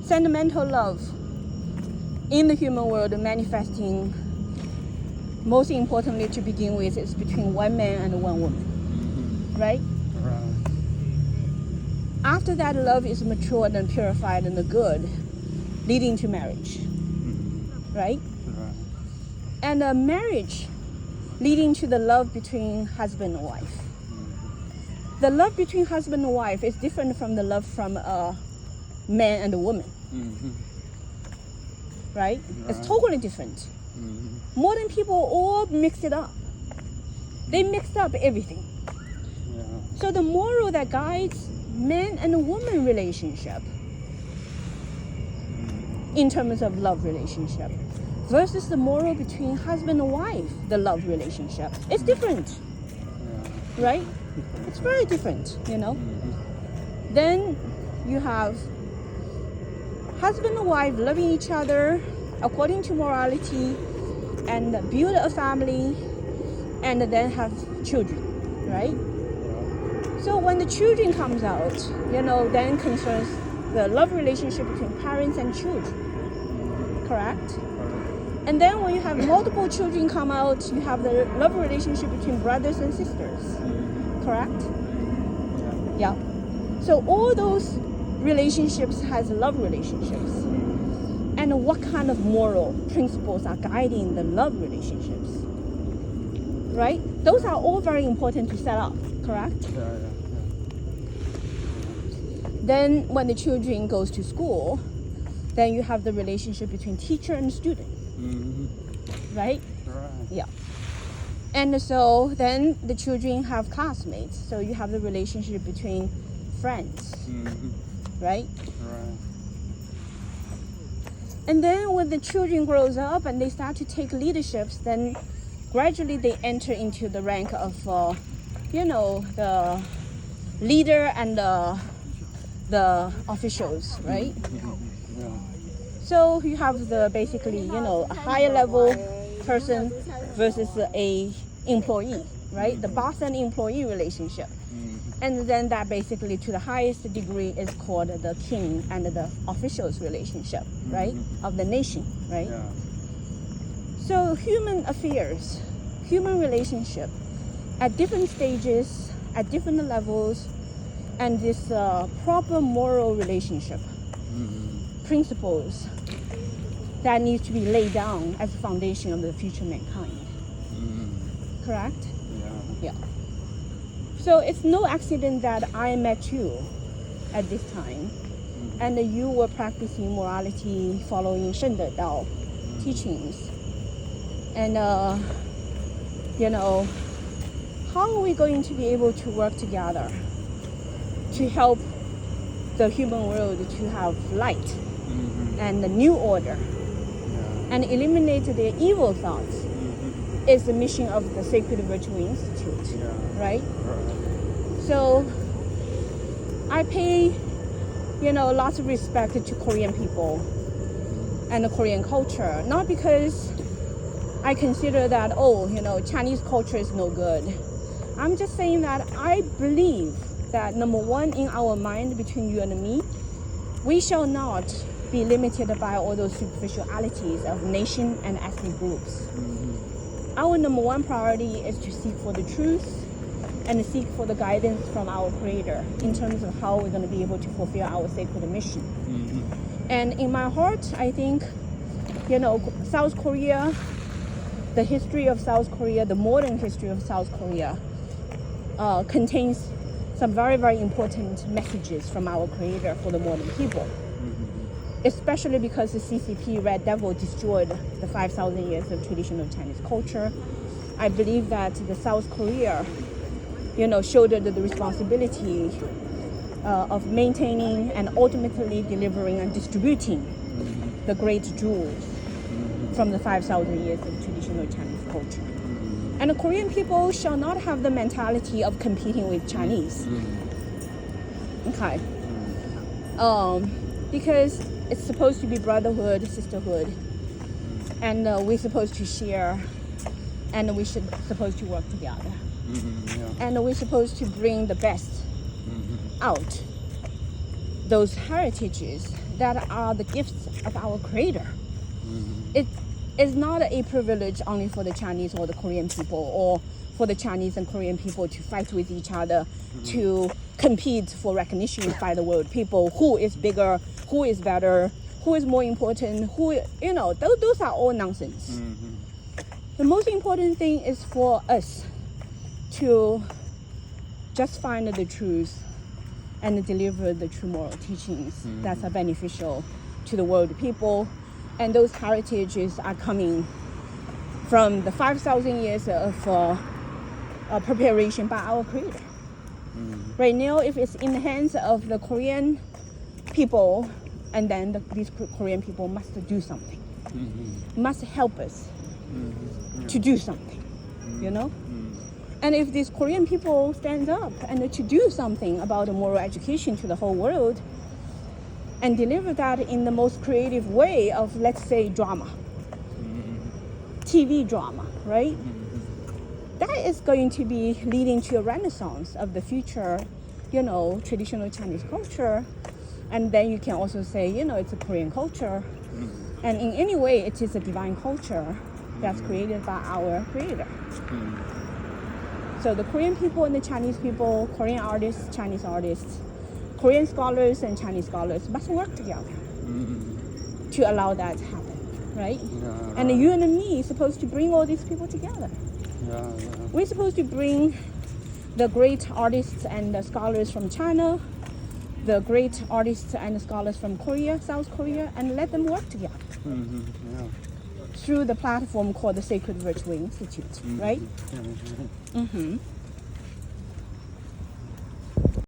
sentimental love in the human world manifesting, most importantly to begin with, is between one man and one woman, right? After that, love is matured and purified and good, leading to marriage, right? And a marriage leading to the love between husband and wife. The love between husband and wife is different from the love from a man and a woman, right? It's totally different. Modern people all mix it up. They mixed up everything. So the moral that guides man and woman relationship in terms of love relationship versus the moral between husband and wife, the love relationship, it's different, right? It's very different, you know. Then you have husband and wife loving each other according to morality and build a family and then have children, right? So when the children comes out, you know, then concerns the love relationship between parents and children, correct? And then when you have multiple children come out, you have the love relationship between brothers and sisters, correct? Yeah. So all those relationships has love relationships. And what kind of moral principles are guiding the love relationships, right? Those are all very important to set up, correct? Then when the children goes to school, then you have the relationship between teacher and student, right? Yeah. And so then the children have classmates, so you have the relationship between friends, right? And then when the children grows up and they start to take leaderships, then gradually they enter into the rank of, you know, the leader and the officials, right? So you have the basically, you know, a higher level person versus a employee, right? The boss and employee relationship. And then that basically to the highest degree is called the king and the officials relationship, right? Of the nation, right? So human affairs, human relationship at different stages, at different levels, and this proper moral relationship principles that needs to be laid down as the foundation of the future mankind. Correct? Yeah. So it's no accident that I met you at this time, and you were practicing morality, following Shen De Dao teachings. And you know, how are we going to be able to work together to help the human world to have light and a new order and eliminate their evil thoughts? Is the mission of the Sacred Virtue Institute, right? So I pay, you know, lots of respect to Korean people and the Korean culture, not because I consider that, oh, you know, Chinese culture is no good. I'm just saying that I believe that number one, in our mind, between you and me, we shall not be limited by all those superficialities of nation and ethnic groups. Our number one priority is to seek for the truth and seek for the guidance from our Creator in terms of how we're going to be able to fulfill our sacred mission. And in my heart, I think, you know, South Korea, the history of South Korea, the modern history of South Korea, contains some very, very important messages from our Creator for the modern people. Especially because the CCP Red Devil destroyed the 5,000 years of traditional Chinese culture. I believe that the South Korea, you know, shouldered the responsibility of maintaining and ultimately delivering and distributing the great jewels from the 5,000 years of traditional Chinese culture. And the Korean people shall not have the mentality of competing with Chinese. Okay. Because it's supposed to be brotherhood, sisterhood, and we're supposed to share, and we're supposed to work together. And we're supposed to bring the best out, those heritages that are the gifts of our Creator. It is not a privilege only for the Chinese or the Korean people, or for the Chinese and Korean people to fight with each other, to compete for recognition by the world people. Who is bigger? Who is better? Who is more important? Those are all nonsense. The most important thing is for us to just find the truth and deliver the true moral teachings that are beneficial to the world people. And those heritages are coming from the 5,000 years of preparation by our Creator. Right now, if it's in the hands of the Korean people, and then these Korean people must do something, must help us to do something, And if these Korean people stand up and to do something about the moral education to the whole world, and deliver that in the most creative way of, let's say, drama, TV drama, right? That is going to be leading to a renaissance of the future, traditional Chinese culture. And then you can also say, it's a Korean culture. And in any way, it is a divine culture that's created by our Creator. So the Korean people and the Chinese people, Korean artists, Chinese artists, Korean scholars and Chinese scholars must work together to allow that to happen, right? And you and me are supposed to bring all these people together. We're supposed to bring the great artists and the scholars from China, the great artists and scholars from Korea, South Korea, and let them work together through the platform called the Sacred Virtual Institute, right?